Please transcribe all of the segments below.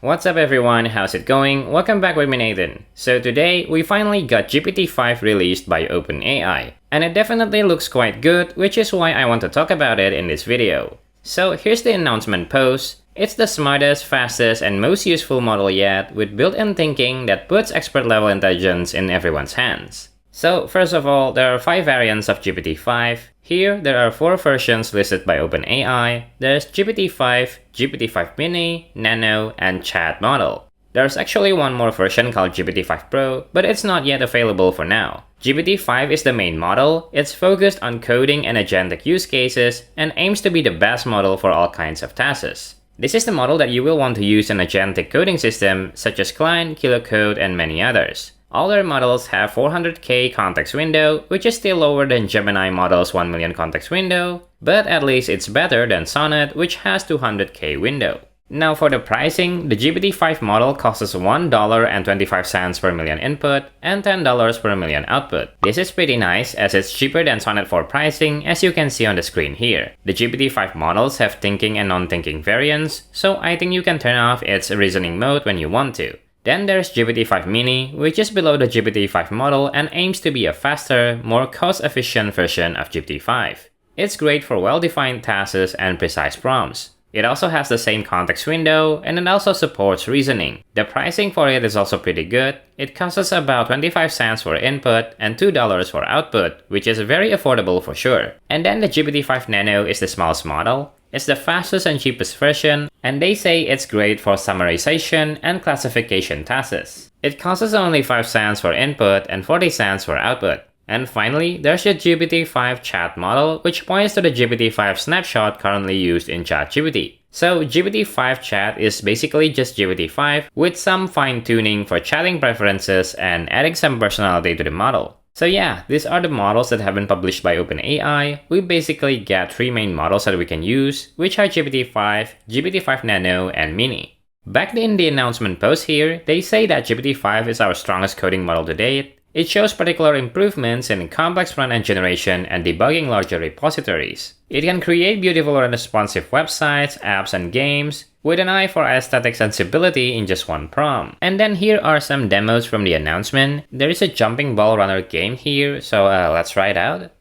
What's up everyone, how's it going? Welcome back with me Nathan. So today, we finally got GPT-5 released by OpenAI. And it definitely looks quite good, which is why I want to talk about it in this video. So here's the announcement post. It's the smartest, fastest, and most useful model yet, with built-in thinking that puts expert-level intelligence in everyone's hands. So first of all, there are 5 variants of GPT-5. Here, there are 4 versions listed by OpenAI. There's GPT-5, GPT-5 Mini, Nano, and Chat model. There's actually one more version called GPT-5 Pro, but it's not yet available for now. GPT-5 is the main model. It's focused on coding and agentic use cases, and aims to be the best model for all kinds of tasks. This is the model that you will want to use in an agentic coding system such as Cline, Kilocode, and many others. All their models have 400k context window, which is still lower than Gemini model's 1 million context window, but at least it's better than Sonnet, which has 200k window. Now for the pricing, the GPT-5 model costs $1.25 per million input and $10 per million output. This is pretty nice as it's cheaper than Sonnet 4 pricing, as you can see on the screen here. The GPT-5 models have thinking and non-thinking variants, so I think you can turn off its reasoning mode when you want to. Then there's GPT-5 Mini, which is below the GPT-5 model and aims to be a faster, more cost-efficient version of GPT-5. It's great for well-defined tasks and precise prompts. It also has the same context window, and it also supports reasoning. The pricing for it is also pretty good. It costs about 25 cents for input and $2 for output, which is very affordable for sure. And then the GPT-5 Nano is the smallest model. It's the fastest and cheapest version, and they say it's great for summarization and classification tasks. It costs only 5 cents for input and 40 cents for output. And finally, there's the GPT-5 Chat model, which points to the GPT-5 snapshot currently used in ChatGPT. So GPT-5 Chat is basically just GPT-5 with some fine-tuning for chatting preferences and adding some personality to the model. So yeah, these are the models that have been published by OpenAI. We basically get 3 main models that we can use, which are GPT-5, GPT-5 Nano, and Mini. Back in the announcement post here, they say that GPT-5 is our strongest coding model to date. It shows particular improvements in complex front-end generation and debugging larger repositories. It can create beautiful and responsive websites, apps, and games, with an eye for aesthetic sensibility in just one prompt. And then here are some demos from the announcement. There is a jumping ball runner game here, so let's try it out.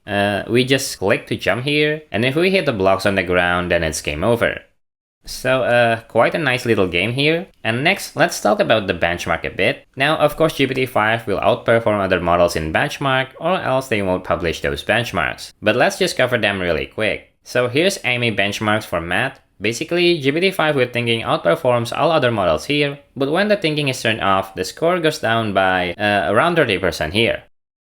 We just click to jump here, and if we hit the blocks on the ground, then it's game over. So quite a nice little game here. And next, let's talk about the benchmark a bit. Now, of course, GPT-5 will outperform other models in benchmark, or else they won't publish those benchmarks. But let's just cover them really quick. So here's AMA benchmarks for math. Basically, GPT-5 with thinking outperforms all other models here, but when the thinking is turned off, the score goes down by around 30% here.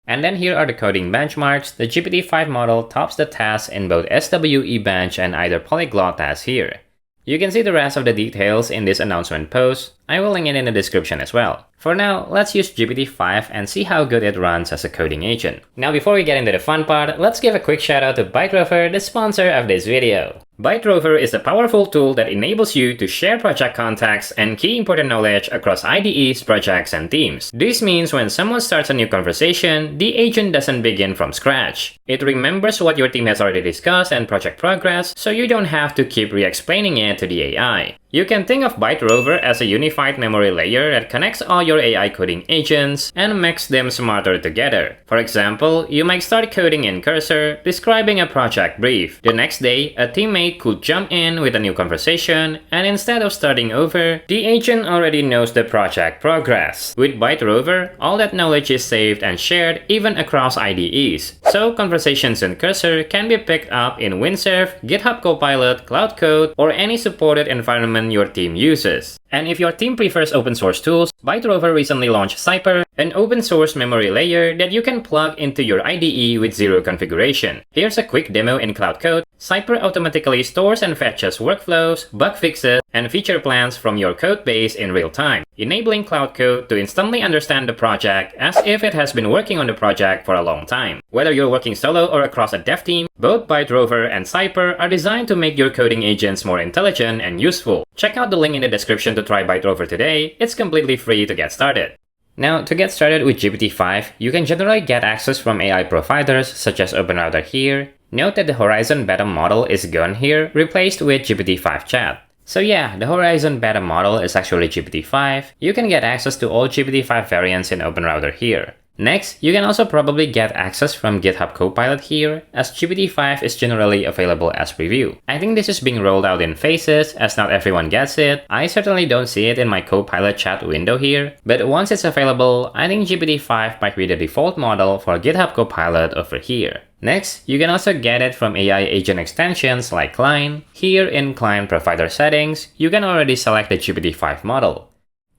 And then here are the coding benchmarks. The GPT-5 model tops the tasks in both SWE bench and either polyglot tasks here. You can see the rest of the details in this announcement post. I will link it in the description as well. For now, let's use GPT-5 and see how good it runs as a coding agent. Now before we get into the fun part, let's give a quick shout out to ByteRover, the sponsor of this video. ByteRover is a powerful tool that enables you to share project contacts and key important knowledge across IDEs, projects, and teams. This means when someone starts a new conversation, the agent doesn't begin from scratch. It remembers what your team has already discussed and project progress, so you don't have to keep re-explaining it to the AI. You can think of ByteRover as a unified memory layer that connects all your AI coding agents and makes them smarter together. For example, you might start coding in Cursor, describing a project brief. The next day, a teammate could jump in with a new conversation, and instead of starting over, the agent already knows the project progress. With ByteRover, all that knowledge is saved and shared even across IDEs. So conversations in Cursor can be picked up in Windsurf, GitHub Copilot, Cloud Code, or any supported environment your team uses. And if your team prefers open source tools, ByteRover recently launched Cyper, an open source memory layer that you can plug into your IDE with zero configuration. Here's a quick demo in Cloud Code. Cyper automatically stores and fetches workflows, bug fixes, and feature plans from your code base in real time, enabling Cloud Code to instantly understand the project as if it has been working on the project for a long time. Whether you're working solo or across a dev team, both ByteRover and Cyper are designed to make your coding agents more intelligent and useful. Check out the link in the description to try ByteRover today. It's completely free to get started. Now, to get started with GPT-5, you can generally get access from AI providers such as OpenAI here. Note that the Horizon beta model is gone here, replaced with GPT-5 Chat. So yeah, the Horizon beta model is actually GPT-5. You can get access to all GPT-5 variants in OpenRouter here. Next, you can also probably get access from GitHub Copilot here, as GPT-5 is generally available as preview. I think this is being rolled out in phases, as not everyone gets it. I certainly don't see it in my Copilot chat window here, but once it's available, I think GPT-5 might be the default model for GitHub Copilot over here. Next, you can also get it from AI agent extensions like Cline. Here in Cline provider settings, you can already select the GPT-5 model.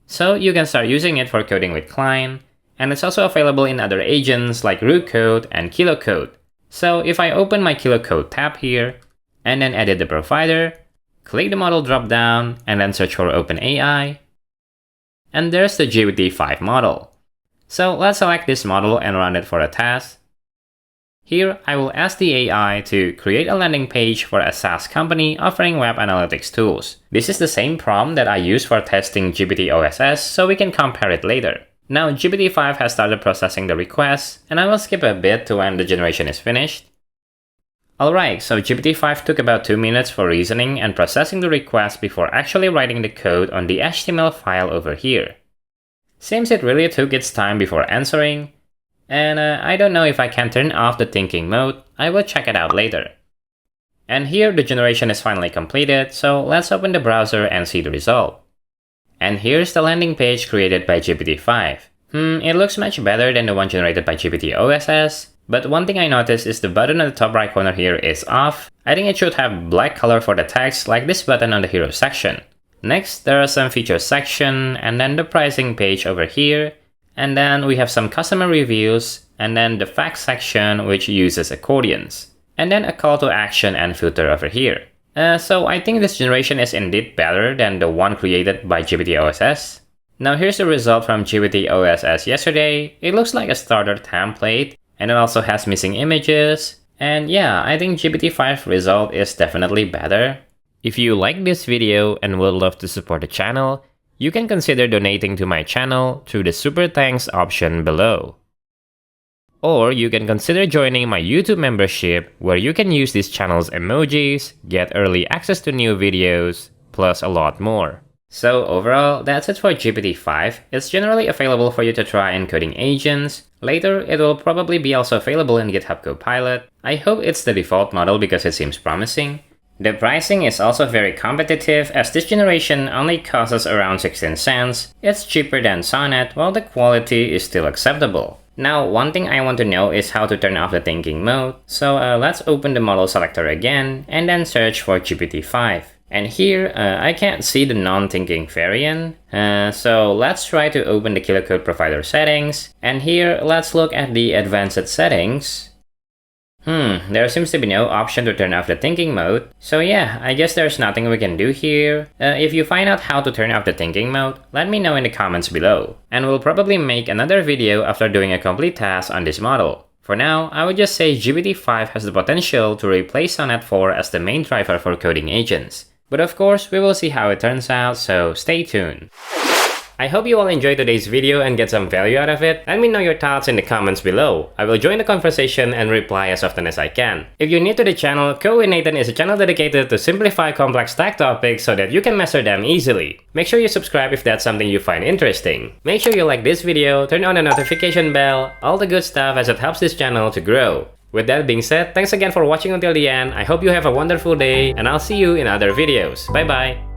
So you can start using it for coding with Cline. And it's also available in other agents like root code and kilocode. So if I open my kilocode tab here, and then edit the provider, click the model dropdown, and then search for OpenAI, and there's the GPT-5 model. So let's select this model and run it for a test. Here, I will ask the AI to create a landing page for a SaaS company offering web analytics tools. This is the same prompt that I used for testing GPT-OSS, so we can compare it later. Now GPT-5 has started processing the request, and I will skip a bit to when the generation is finished. Alright, so GPT-5 took about 2 minutes for reasoning and processing the request before actually writing the code on the HTML file over here. Seems it really took its time before answering, and I don't know if I can turn off the thinking mode. I will check it out later. And here the generation is finally completed, so let's open the browser and see the result. And here's the landing page created by GPT-5. It looks much better than the one generated by GPT-OSS, but one thing I noticed is the button on the top right corner here is off. I think it should have black color for the text like this button on the hero section. Next, there are some features section, and then the pricing page over here, and then we have some customer reviews, and then the facts section which uses accordions, and then a call to action and filter over here. So I think this generation is indeed better than the one created by GPT-OSS. Now here's the result from GPT-OSS yesterday. It looks like a starter template, and it also has missing images. And yeah, I think GPT-5 result is definitely better. If you like this video and would love to support the channel, you can consider donating to my channel through the Super Thanks option below. Or you can consider joining my YouTube membership, where you can use this channel's emojis, get early access to new videos, plus a lot more. So overall, that's it for GPT-5. It's generally available for you to try in coding agents. Later, it will probably be also available in GitHub Copilot. I hope it's the default model because it seems promising. The pricing is also very competitive, as this generation only costs around 16 cents. It's cheaper than Sonnet, while the quality is still acceptable. Now, one thing I want to know is how to turn off the thinking mode. So let's open the model selector again, and then search for GPT-5. And here, I can't see the non-thinking variant. So let's try to open the kilocode provider settings. And here, let's look at the advanced settings. There seems to be no option to turn off the thinking mode. So yeah, I guess there's nothing we can do here. If you find out how to turn off the thinking mode, let me know in the comments below. And we'll probably make another video after doing a complete task on this model. For now, I would just say GPT-5 has the potential to replace Sonnet 4 as the main driver for coding agents. But of course, we will see how it turns out, so stay tuned. I hope you all enjoyed today's video and get some value out of it. Let me know your thoughts in the comments below. I will join the conversation and reply as often as I can. If you're new to the channel, Code with Nathan is a channel dedicated to simplify complex tech topics so that you can master them easily. Make sure you subscribe if that's something you find interesting. Make sure you like this video, turn on the notification bell, all the good stuff, as it helps this channel to grow. With that being said, thanks again for watching until the end. I hope you have a wonderful day, and I'll see you in other videos. Bye bye!